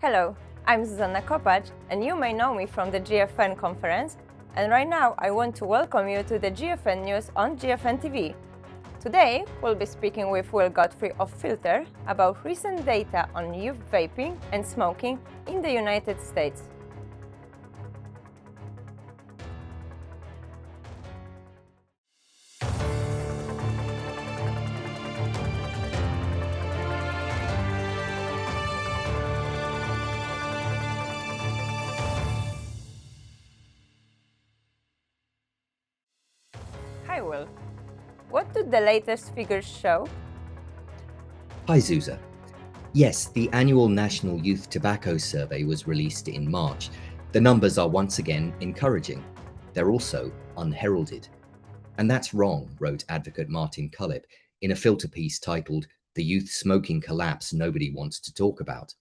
Hello, I'm Zuzanna Kopacz, and you may know me from the GFN conference, and right now I want to welcome you to the GFN news on GFN TV. Today, we'll be speaking with Will Godfrey of Filter about recent data on youth vaping and smoking in the United States. Hi Will, what do the latest figures show? Hi Zuza. Yes, the annual National Youth Tobacco Survey was released in March. The numbers are once again encouraging. They're also unheralded. And that's wrong, wrote advocate Martin Cullip in a Filter piece titled "The Youth Smoking Collapse Nobody Wants to Talk About."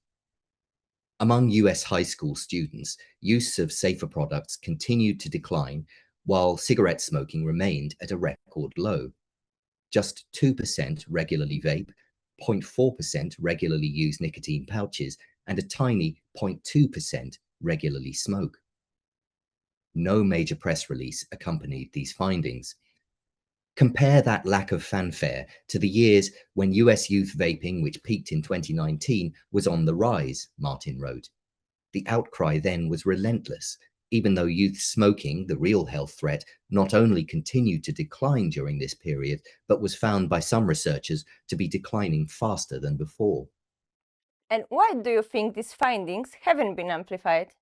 Among US high school students, use of safer products continued to decline, while cigarette smoking remained at a record low. Just 2% regularly vape, 0.4% regularly use nicotine pouches, and a tiny 0.2% regularly smoke. No major press release accompanied these findings. Compare that lack of fanfare to the years when US youth vaping, which peaked in 2019, was on the rise, Martin wrote. The outcry then was relentless, even though youth smoking, the real health threat, not only continued to decline during this period, but was found by some researchers to be declining faster than before. And why do you think these findings haven't been amplified?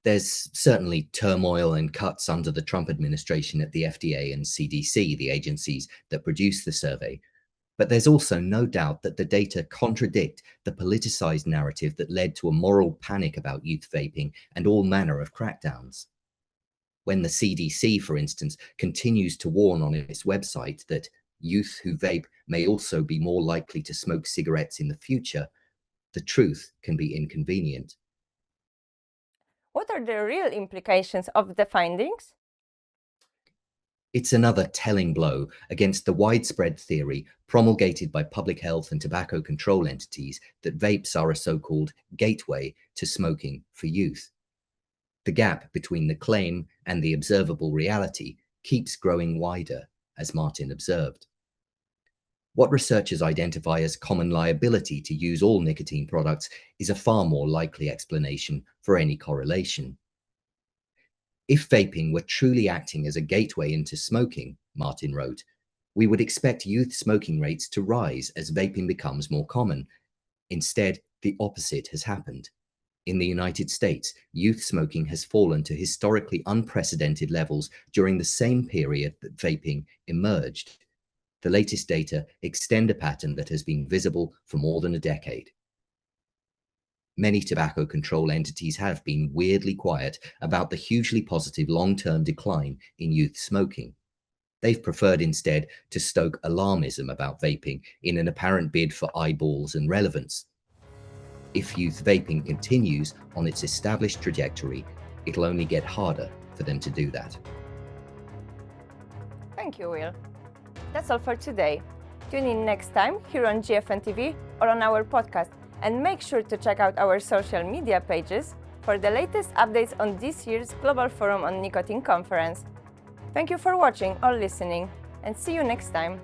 There's certainly turmoil and cuts under the Trump administration at the FDA and CDC, the agencies that produced the survey. But there's also no doubt that the data contradict the politicized narrative that led to a moral panic about youth vaping and all manner of crackdowns. When the CDC, for instance, continues to warn on its website that youth who vape may also be more likely to smoke cigarettes in the future, the truth can be inconvenient. What are the real implications of the findings? It's another telling blow against the widespread theory promulgated by public health and tobacco control entities that vapes are a so-called gateway to smoking for youth. The gap between the claim and the observable reality keeps growing wider, as Martin observed. What researchers identify as common liability to use all nicotine products is a far more likely explanation for any correlation. If vaping were truly acting as a gateway into smoking, Martin wrote, we would expect youth smoking rates to rise as vaping becomes more common. Instead, the opposite has happened. In the United States, youth smoking has fallen to historically unprecedented levels during the same period that vaping emerged. The latest data extend a pattern that has been visible for more than a decade. Many tobacco control entities have been weirdly quiet about the hugely positive long-term decline in youth smoking. They've preferred instead to stoke alarmism about vaping in an apparent bid for eyeballs and relevance. If youth vaping continues on its established trajectory, it'll only get harder for them to do that. Thank you, Will. That's all for today. Tune in next time here on GFN TV or on our podcast, and make sure to check out our social media pages for the latest updates on this year's Global Forum on Nicotine conference. Thank you for watching or listening, and see you next time.